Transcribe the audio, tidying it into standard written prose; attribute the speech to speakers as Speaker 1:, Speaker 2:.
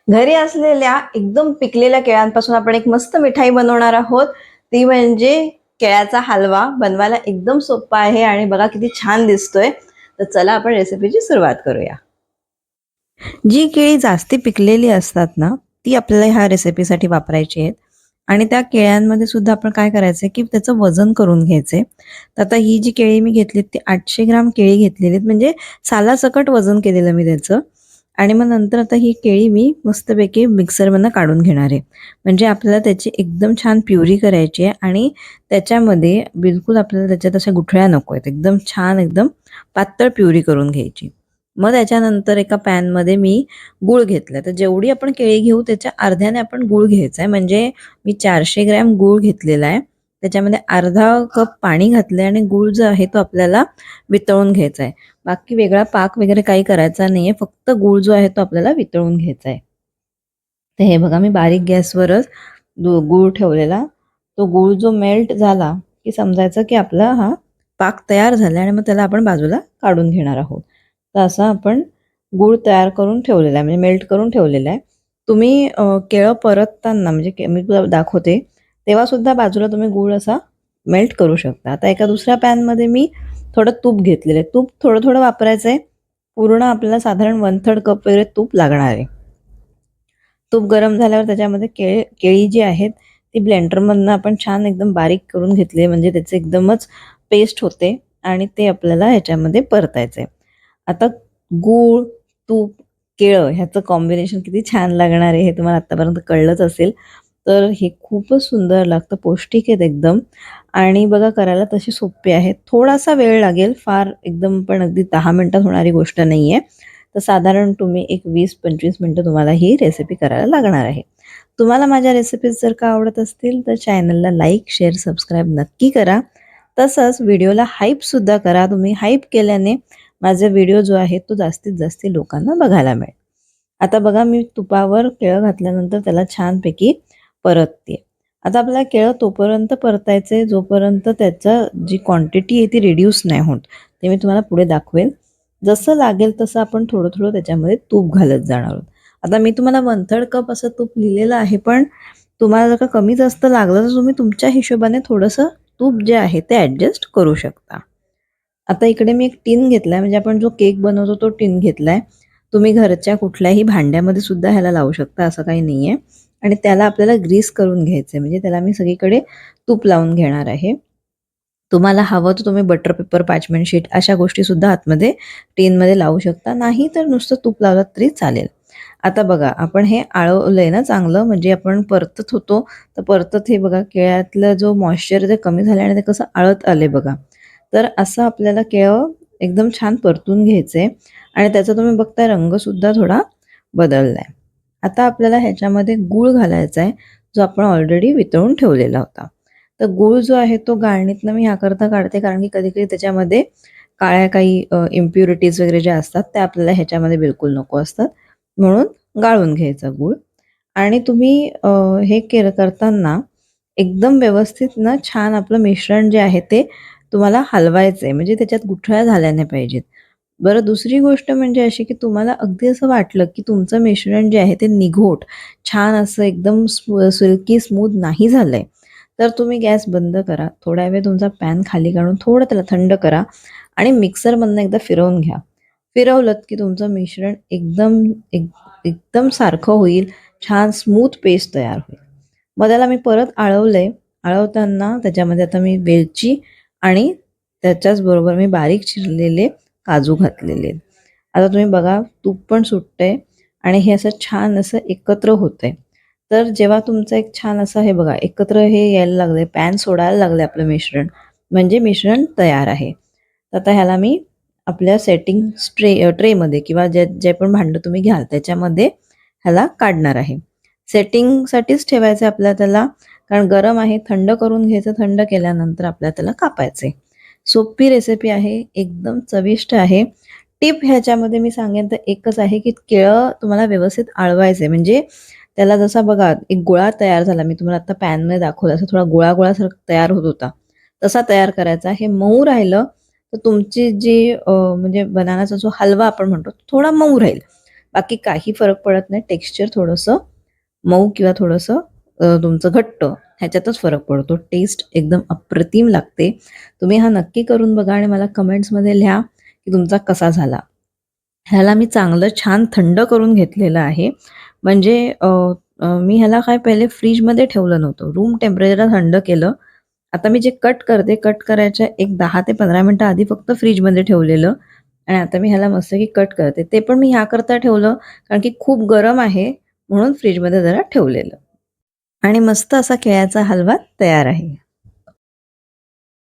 Speaker 1: घरी असलेल्या एकदम पिकलेल्या केळ्यांपासून आपण एक मस्त मिठाई बनवणार आहोत. ती म्हणजे केळ्याचा हलवा. बनवायला एकदम सोपा आहे आणि बघा किती छान दिसतोय. तर चला आपण रेसिपीची सुरुवात करूया. जी केळी जास्ती पिकलेली असतात ना, ती आपल्याला ह्या रेसिपीसाठी वापरायची आहेत. आणि त्या केळ्यांमध्ये सुद्धा आपण काय करायचंय, की त्याचं वजन करून घ्यायचंय. तर आता ही जी केळी मी घेतलीत ती 800 ग्राम केळी घेतलेली आहेत, म्हणजे सालासकट वजन केलेलं मी त्याचं. आणि मग नंतर आता ही केळी मी मस्तपैकी मिक्सरमधनं काढून घेणार आहे. म्हणजे आपल्याला त्याची एकदम छान प्युरी करायची आहे आणि त्याच्यामध्ये बिलकुल आपल्याला त्याच्यात अशा गुठळ्या नको आहेत. एकदम छान एकदम पातळ प्युरी करून घ्यायची. मग त्याच्यानंतर एका पॅनमध्ये मी गूळ घेतला. तर जेवढी आपण केळी घेऊ त्याच्या अर्ध्याने आपण गूळ घ्यायचा आहे. म्हणजे मी 400 ग्रॅम गूळ घेतलेला आहे. त्याच्यामध्ये अर्धा कप पाणी घातलंय आणि गूळ जो आहे तो आपल्याला वितळून घ्यायचा आहे. बाकी वेगळा पाक वगैरे काही करायचा नाहीये. फक्त गूळ जो आहे तो आपल्याला वितळून घ्यायचा आहे. तर हे बघा मी बारीक गॅसवरच गूळ ठेवलेला. तो गूळ जो मेल्ट झाला की समजायचं की आपला हा पाक तयार झाला आणि मग त्याला आपण बाजूला काढून घेणार आहोत. तर असं आपण गूळ तयार करून ठेवलेला आहे, म्हणजे मेल्ट करून ठेवलेला आहे. तुम्ही केळं परतताना म्हणजे मी तुला दाखवते तेव्हा सुद्धा बाजूला तुम्ही गूळ असा मेल्ट करू शकता. आता एका दुसऱ्या पॅनमध्ये मी थोडं तूप घेतलेलं आहे. तूप थोडं थोडं वापरायचं आहे. पूर्ण आपल्याला साधारण 1/3 कप वगैरे तूप लागणार आहे. तूप गरम झाल्यावर त्याच्यामध्ये केळी जी आहेत ती ब्लेंडरमधनं आपण छान एकदम बारीक करून घेतली, म्हणजे त्याचे एकदमच पेस्ट होते आणि ते आपल्याला ह्याच्यामध्ये परतायचं आहे. आता गूळ, तूप, केळं ह्याचं कॉम्बिनेशन किती छान लागणार आहे हे तुम्हाला आत्तापर्यंत कळलंच असेल. तर हे खूपच सुंदर लागतं, पौष्टिक आहेत एकदम आणि बघा करायला तशी सोपी आहेत. थोडासा वेळ लागेल, फार एकदम पण अगदी 10 मिनिटात होणारी गोष्ट नाही आहे. तर साधारण तुम्ही एक 20-25 मिनिटं तुम्हाला ही रेसिपी करायला लागणार आहे. तुम्हाला माझ्या रेसिपीज जर का आवडत असतील तर चॅनलला लाईक, शेअर, सबस्क्राईब नक्की करा. तसंच व्हिडिओला हाईपसुद्धा करा. तुम्ही हाईप केल्याने माझा व्हिडिओ जो आहे तो जास्तीत जास्त लोकांना बघायला मिळेल. आता बघा मी तुपावर केळं घातल्यानंतर त्याला छानपैकी परतते. आता आपल्याला केळं तोपर्यंत परतायचं जोपर्यंत त्याचं जी क्वांटिटी आहे ती रिड्यूस नाही होत. ते मी तुम्हाला पुढे दाखवेल. जसं लागेल तसं आपण थोडं-थोडं त्याच्यामध्ये तूप घालत जाणार आहोत. आता मी तुम्हाला 1/3 कप असं तूप लिहिलेलं आहे, पण तुम्हाला जर का कमी जास्त लागलं तर तुम्ही तुमच्या हिशोबाने थोडंसं तूप जे आहे ते ॲडजस्ट करू शकता. आता इकडे मी एक टिन घेतलाय, म्हणजे आपण जो केक बनवतो तो टिन घेतलाय. तुम्ही घरच्या कुठल्याही भांड्यामध्ये सुद्धा ह्याला लावू शकता, असं काही नाहीये. आणि त्याला आपल्याला ग्रीस करून घ्यायचंय, म्हणजे त्याला मी सगळीकडे तूप लावून घेणार आहे. तुम्हाला हवं तर तुम्ही बटर पेपर, पार्चमेंट शीट अशा गोष्टी सुद्धा आतमध्ये टिनमध्ये लावू शकता. नाही तर नुसतं तूप लावलं तरी चालेल. आता बघा आपण हे आळवलंय ना चांगलं, म्हणजे आपण परतत होतो, तर परतत हे बघा केळ्यातलं जो मॉइश्चर ते कमी झालं आणि ते कसं आळत आले बघा. तर असं आपल्याला केळं एकदम छान परतून घ्यायचंय आणि त्याचा तुम्ही बघताय रंगसुद्धा थोडा बदललाय. आता आपल्याला ह्याच्यामध्ये गूळ घालायचा आहे, जो आपण ऑलरेडी वितळून ठेवलेला होता. तर गूळ जो आहे तो गाळणीतनं मी ह्याकरता काढते, कारण की कधी-कधी त्याच्यामध्ये काळ्या काही इम्प्युरिटीज वगैरे ज्या असतात त्या आपल्याला ह्याच्यामध्ये बिलकुल नको असतात. म्हणून गाळून घ्यायचा गूळ. आणि तुम्ही हे करताना एकदम व्यवस्थित ना छान आपलं मिश्रण जे आहे ते तुम्हाला हलवायचं आहे, म्हणजे त्याच्यात गुठळ्या झाल्या नाही पाहिजेत. बरं दुसरी गोष्ट म्हणजे अशी, की तुम्हाला अगदी असं वाटलं, की तुमचं मिश्रण जे आहे ते निघोट, छान असं एकदम सिल्की स्मूथ नाही झालंय, तर तुम्ही गॅस बंद करा. थोडा वेळ तुमचा पॅन खाली काढून थोडं त्याला थंड करा आणि मिक्सरमधनं एकदा फिरवून घ्या. फिरवलत की तुमचं मिश्रण एकदम सारखं होईल, छान स्मूथ पेस्ट तयार होईल. मग त्याला मी परत आळवलंय. आळवताना त्याच्यामध्ये आता मी वेलची आणि त्याच्याचबरोबर मी बारीक चिरलेले काजू घातलेले आहेत. आता तुम्ही बघा तूप पण सुटतंय आणि हे असं छान असं एकत्र होतंय. तर जेव्हा तुमचं एक छान असं हे बघा एकत्र हे यायला लागलंय, पॅन सोडायला लागलंय आपलं मिश्रण, म्हणजे मिश्रण तयार आहे. तर आता ह्याला मी आपल्या सेटिंग ट्रेमध्ये किंवा जे पण भांडं तुम्ही घ्याल त्याच्यामध्ये ह्याला काढणार आहे. सेटिंगसाठीच ठेवायचं आहे आपल्याला त्याला, कारण गरम आहे. थंड करून घ्यायचं, थंड केल्यानंतर आपल्याला त्याला कापायचं आहे. सोपी रेसिपी आहे, एकदम चविष्ट आहे. टिप ह्याच्यामध्ये मी सांगेन तर एकच आहे, की केळं तुम्हाला व्यवस्थित आळवायचं आहे. म्हणजे त्याला जसा बघा एक गोळा तयार झाला, मी तुम्हाला आता पॅनमध्ये दाखवलं, असं थोडा गोळा-गोळासारखा तयार होत होता. तसा तयार करायचा. हे मऊ राहिलं तर तुमची जी म्हणजे बनानाचा जो हलवा आपण म्हणतो, थोडा मऊ राहील. बाकी काही फरक पडत नाही. टेक्स्चर थोडंसं मऊ किंवा थोडंसं तुमचं घट्ट ह्याच्यातच फरक पडतो. टेस्ट एकदम अप्रतिम लागते. तुम्ही हा नक्की करून बघा आणि मला कमेंट्समध्ये लिहा की तुमचा कसा झाला. ह्याला मी चांगलं छान थंड करून घेतलेलं आहे. म्हणजे मी ह्याला काय पहिले फ्रीजमध्ये ठेवलं नव्हतं. रूम टेम्परेचरला थंड केलं. आता मी जे कट करते, कट करायच्या एक 10 ते 15 मिनिटं आधी फक्त फ्रीजमध्ये ठेवलेलं आणि आता मी ह्याला मस्तपैकी कट करते. ते पण मी ह्याकरता ठेवलं कारण की खूप गरम आहे म्हणून फ्रीजमध्ये जरा ठेवलेलं आणि मस्त असा केळ्याचा हलवा तयार आहे.